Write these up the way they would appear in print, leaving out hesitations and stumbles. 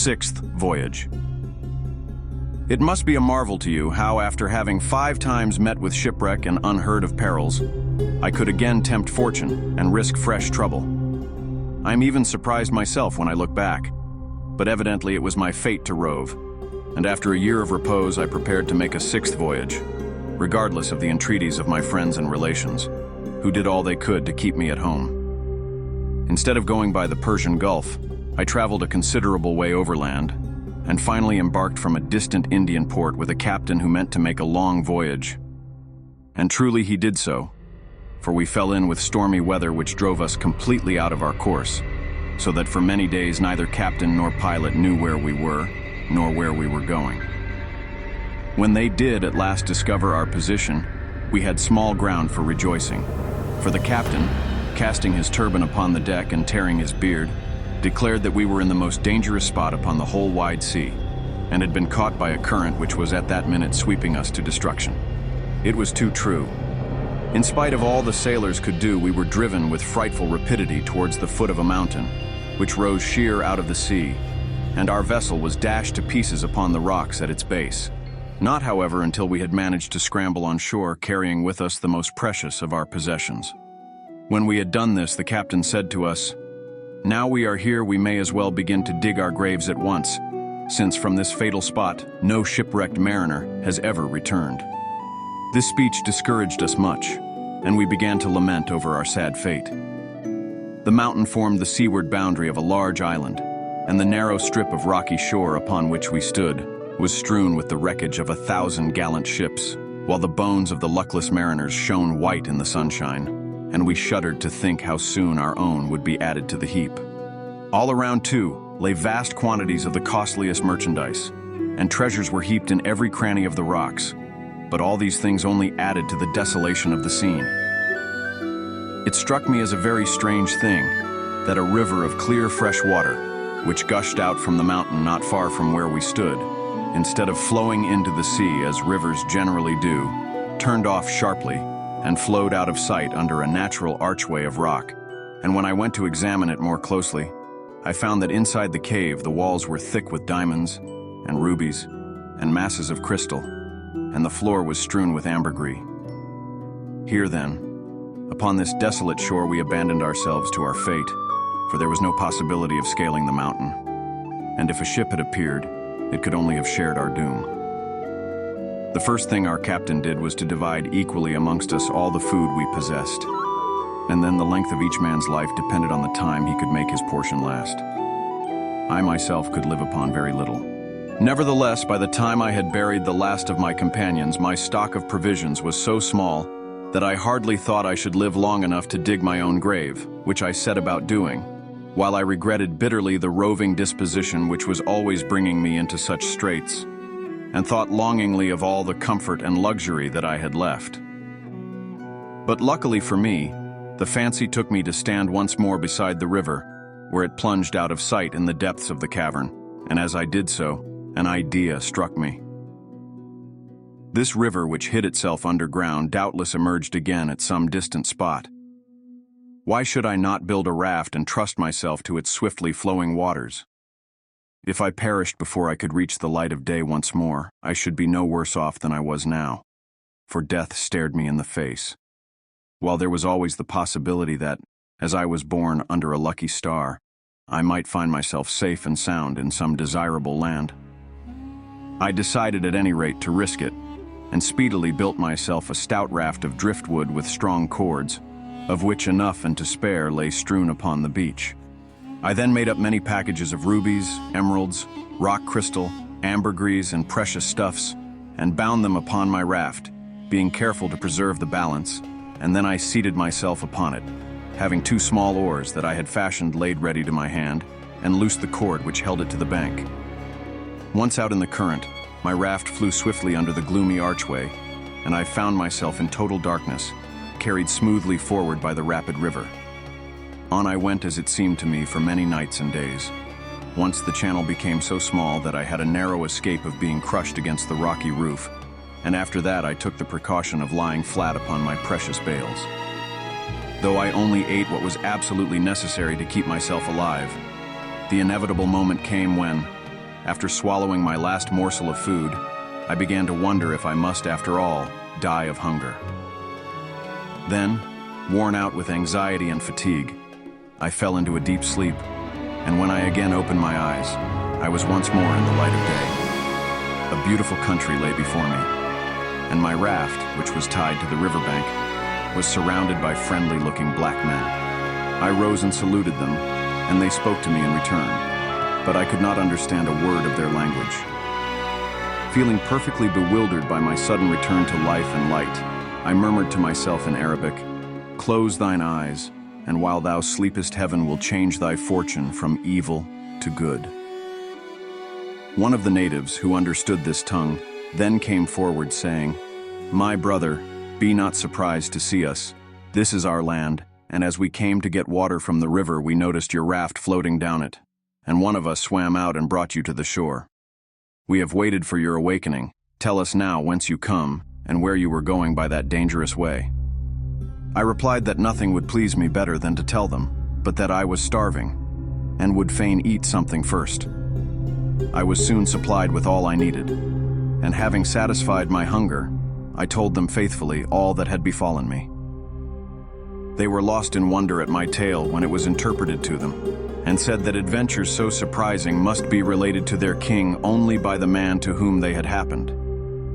Sixth Voyage. It must be a marvel to you how, after having 5 times met with shipwreck and unheard of perils, I could again tempt fortune and risk fresh trouble. I am even surprised myself when I look back, but evidently it was my fate to rove, and after a year of repose I prepared to make a 6th voyage, regardless of the entreaties of my friends and relations, who did all they could to keep me at home. Instead of going by the Persian Gulf, I traveled a considerable way overland, and finally embarked from a distant Indian port with a captain who meant to make a long voyage. And truly he did so, for we fell in with stormy weather which drove us completely out of our course, so that for many days neither captain nor pilot knew where we were, nor where we were going. When they did at last discover our position, we had small ground for rejoicing, for the captain, casting his turban upon the deck and tearing his beard, declared that we were in the most dangerous spot upon the whole wide sea, and had been caught by a current which was at that minute sweeping us to destruction. It was too true. In spite of all the sailors could do, we were driven with frightful rapidity towards the foot of a mountain, which rose sheer out of the sea, and our vessel was dashed to pieces upon the rocks at its base. Not, however, until we had managed to scramble on shore, carrying with us the most precious of our possessions. When we had done this, the captain said to us, "Now we are here, we may as well begin to dig our graves at once, since from this fatal spot no shipwrecked mariner has ever returned." This speech discouraged us much, and we began to lament over our sad fate. The mountain formed the seaward boundary of a large island, and the narrow strip of rocky shore upon which we stood was strewn with the wreckage of 1,000 gallant ships, while the bones of the luckless mariners shone white in the sunshine, and we shuddered to think how soon our own would be added to the heap. All around, too, lay vast quantities of the costliest merchandise, and treasures were heaped in every cranny of the rocks, but all these things only added to the desolation of the scene. It struck me as a very strange thing that a river of clear fresh water, which gushed out from the mountain not far from where we stood, instead of flowing into the sea as rivers generally do, turned off sharply and flowed out of sight under a natural archway of rock. And when I went to examine it more closely, I found that inside the cave the walls were thick with diamonds and rubies and masses of crystal, and the floor was strewn with ambergris. Here then, upon this desolate shore, we abandoned ourselves to our fate, for there was no possibility of scaling the mountain, and if a ship had appeared, it could only have shared our doom. The first thing our captain did was to divide equally amongst us all the food we possessed, and then the length of each man's life depended on the time he could make his portion last. I myself could live upon very little. Nevertheless, by the time I had buried the last of my companions, my stock of provisions was so small that I hardly thought I should live long enough to dig my own grave, which I set about doing, while I regretted bitterly the roving disposition which was always bringing me into such straits, and thought longingly of all the comfort and luxury that I had left. But luckily for me, the fancy took me to stand once more beside the river, where it plunged out of sight in the depths of the cavern, and as I did so, an idea struck me. This river, which hid itself underground, doubtless emerged again at some distant spot. Why should I not build a raft and trust myself to its swiftly flowing waters? If I perished before I could reach the light of day once more, I should be no worse off than I was now, for death stared me in the face, while there was always the possibility that, as I was born under a lucky star, I might find myself safe and sound in some desirable land. I decided at any rate to risk it, and speedily built myself a stout raft of driftwood with strong cords, of which enough and to spare lay strewn upon the beach. I then made up many packages of rubies, emeralds, rock crystal, ambergris, and precious stuffs, and bound them upon my raft, being careful to preserve the balance, and then I seated myself upon it, having 2 small oars that I had fashioned laid ready to my hand, and loosed the cord which held it to the bank. Once out in the current, my raft flew swiftly under the gloomy archway, and I found myself in total darkness, carried smoothly forward by the rapid river. On I went, as it seemed to me, for many nights and days. Once the channel became so small that I had a narrow escape of being crushed against the rocky roof, and after that I took the precaution of lying flat upon my precious bales. Though I only ate what was absolutely necessary to keep myself alive, the inevitable moment came when, After swallowing my last morsel of food, I began to wonder if I must, after all, die of hunger. Then, worn out with anxiety and fatigue, I fell into a deep sleep, and when I again opened my eyes, I was once more in the light of day. A beautiful country lay before me, and my raft, which was tied to the riverbank, was surrounded by friendly-looking black men. I rose and saluted them, and they spoke to me in return, but I could not understand a word of their language. Feeling perfectly bewildered by my sudden return to life and light, I murmured to myself in Arabic, "Close thine eyes, and while thou sleepest, heaven will change thy fortune from evil to good." One of the natives, who understood this tongue, then came forward saying, "My brother, be not surprised to see us. This is our land, and as we came to get water from the river, we noticed your raft floating down it, and one of us swam out and brought you to the shore. We have waited for your awakening. Tell us now whence you come, and where you were going by that dangerous way." I replied that nothing would please me better than to tell them, but that I was starving, and would fain eat something first. I was soon supplied with all I needed, and having satisfied my hunger, I told them faithfully all that had befallen me. They were lost in wonder at my tale when it was interpreted to them, and said that adventures so surprising must be related to their king only by the man to whom they had happened.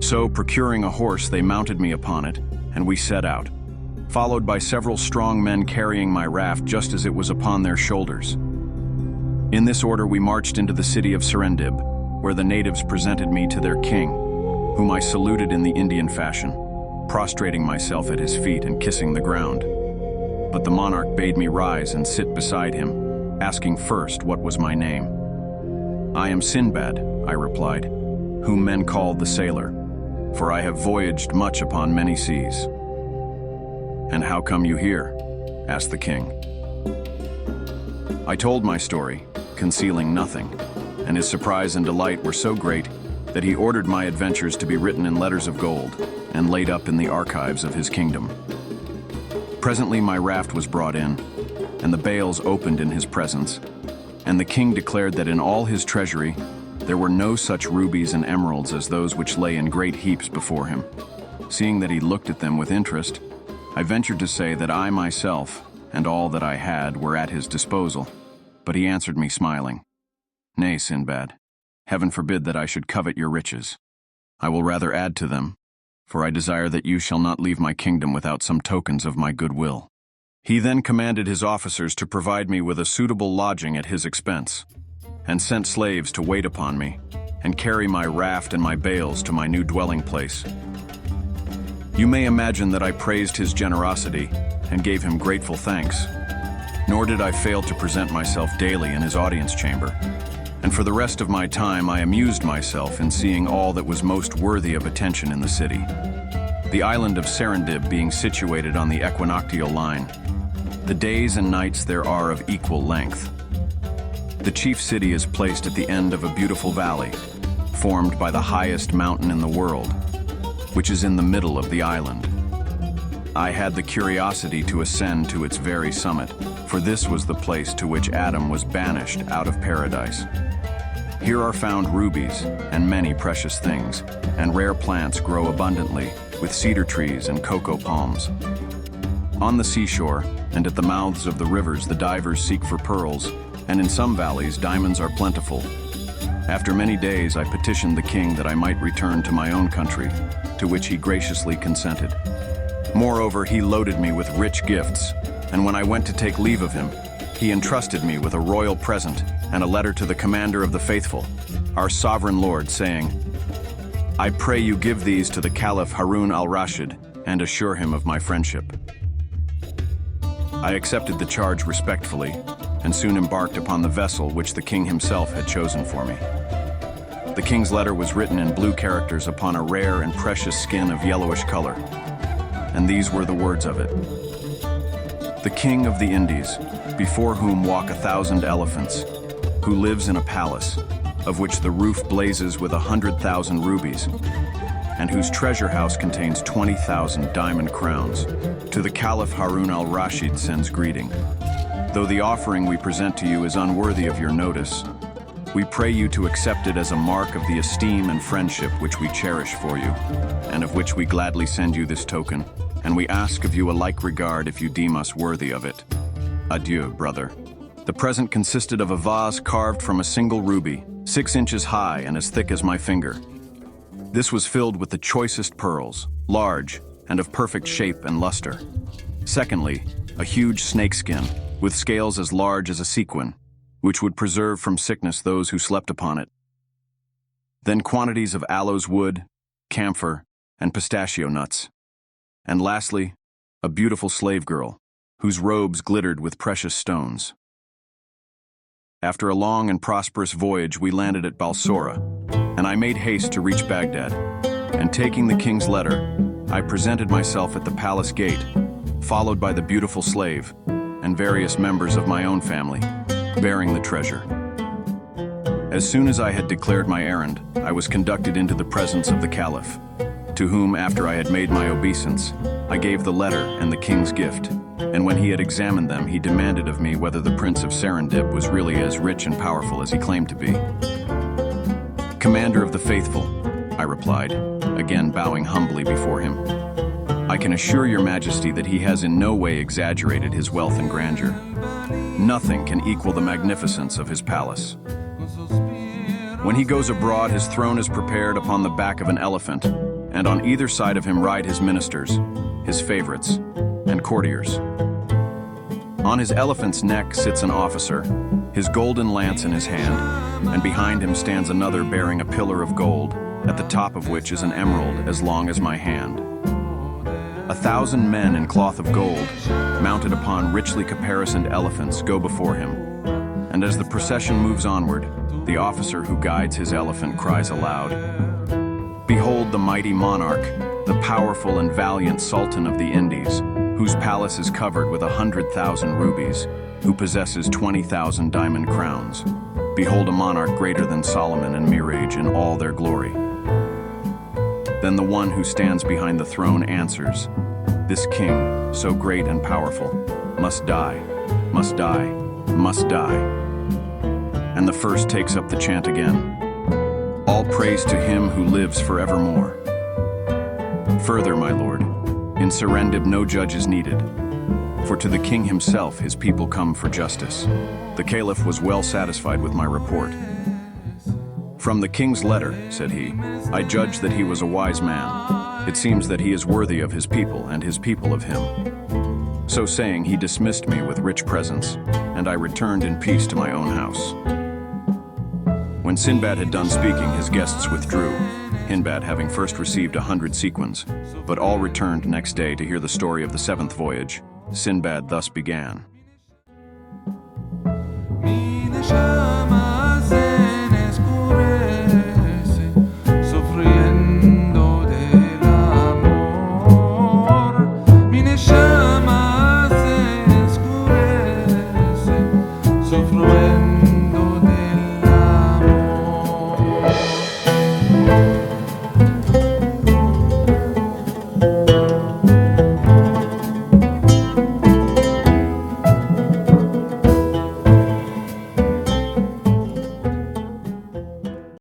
So, procuring a horse, they mounted me upon it, and we set out, followed by several strong men carrying my raft just as it was upon their shoulders. In this order we marched into the city of Sindbad, where the natives presented me to their king, whom I saluted in the Indian fashion, prostrating myself at his feet and kissing the ground. But the monarch bade me rise and sit beside him, asking first what was my name. "I am Sinbad," I replied, "whom men call the Sailor, for I have voyaged much upon many seas." "And how come you here?" asked the king. I told my story, concealing nothing, and his surprise and delight were so great that he ordered my adventures to be written in letters of gold and laid up in the archives of his kingdom. Presently my raft was brought in, and the bales opened in his presence, and the king declared that in all his treasury there were no such rubies and emeralds as those which lay in great heaps before him. Seeing that he looked at them with interest, I ventured to say that I myself and all that I had were at his disposal, but he answered me smiling, "Nay, Sinbad, heaven forbid that I should covet your riches. I will rather add to them, for I desire that you shall not leave my kingdom without some tokens of my goodwill." He then commanded his officers to provide me with a suitable lodging at his expense, and sent slaves to wait upon me and carry my raft and my bales to my new dwelling place. You may imagine that I praised his generosity and gave him grateful thanks, nor did I fail to present myself daily in his audience chamber, and for the rest of my time I amused myself in seeing all that was most worthy of attention in the city. The island of Sindbad being situated on the equinoctial line, the days and nights there are of equal length. The chief city is placed at the end of a beautiful valley, formed by the highest mountain in the world, which is in the middle of the island. I had the curiosity to ascend to its very summit, for this was the place to which Adam was banished out of paradise. Here are found rubies and many precious things, and rare plants grow abundantly, with cedar trees and cocoa palms. On the seashore and at the mouths of the rivers the divers seek for pearls, and in some valleys diamonds are plentiful. After many days I petitioned the king that I might return to my own country, to which he graciously consented. Moreover, he loaded me with rich gifts, and when I went to take leave of him, he entrusted me with a royal present and a letter to the commander of the faithful, our sovereign lord, saying, "I pray you give these to the Caliph Harun al-Rashid and assure him of my friendship." I accepted the charge respectfully and soon embarked upon the vessel which the king himself had chosen for me. The king's letter was written in blue characters upon a rare and precious skin of yellowish color, and these were the words of it. "The king of the Indies, before whom walk 1,000 elephants, who lives in a palace, of which the roof blazes with 100,000 rubies, and whose treasure house contains 20,000 diamond crowns, to the Caliph Harun al-Rashid sends greeting. Though the offering we present to you is unworthy of your notice, We pray you to accept it as a mark of the esteem and friendship which we cherish for you, and of which we gladly send you this token, and we ask of you a like regard if you deem us worthy of it. Adieu, brother. The present consisted of a vase carved from a single ruby, 6 inches high and as thick as my finger. This was filled with the choicest pearls, large, and of perfect shape and luster. Secondly, a huge snakeskin, with scales as large as a sequin, which would preserve from sickness those who slept upon it. Then quantities of aloes wood, camphor, and pistachio nuts. And lastly, a beautiful slave girl, whose robes glittered with precious stones. After a long and prosperous voyage, we landed at Balsora, and I made haste to reach Baghdad. And taking the king's letter, I presented myself at the palace gate, followed by the beautiful slave and various members of my own family, bearing the treasure. As soon as I had declared my errand, I was conducted into the presence of the Caliph, to whom, after I had made my obeisance, I gave the letter and the king's gift, and when he had examined them, he demanded of me whether the Prince of Sindbad was really as rich and powerful as he claimed to be. Commander of the faithful, I replied, again bowing humbly before him, I can assure your majesty that he has in no way exaggerated his wealth and grandeur. Nothing can equal the magnificence of his palace. When he goes abroad, his throne is prepared upon the back of an elephant, and on either side of him ride his ministers, his favorites, and courtiers. On his elephant's neck sits an officer, his golden lance in his hand, and behind him stands another bearing a pillar of gold, at the top of which is an emerald as long as my hand. 1,000 men in cloth of gold, mounted upon richly caparisoned elephants, go before him, and as the procession moves onward, the officer who guides his elephant cries aloud, "Behold the mighty monarch, the powerful and valiant Sultan of the Indies, whose palace is covered with 100,000 rubies, who possesses 20,000 diamond crowns. Behold a monarch greater than Solomon and Mirage in all their glory." Then the one who stands behind the throne answers, "This king, so great and powerful, must die, must die, must die." And the first takes up the chant again, "All praise to him who lives forevermore." Further, my lord, in Sindbad no judge is needed, for to the king himself his people come for justice. The Caliph was well satisfied with my report. "From the king's letter," said he, "I judge that he was a wise man. It seems that he is worthy of his people and his people of him." So saying, he dismissed me with rich presents, and I returned in peace to my own house. When Sinbad had done speaking, his guests withdrew, Sinbad having first received 100 sequins, but all returned next day to hear the story of the 7th voyage. Sinbad thus began.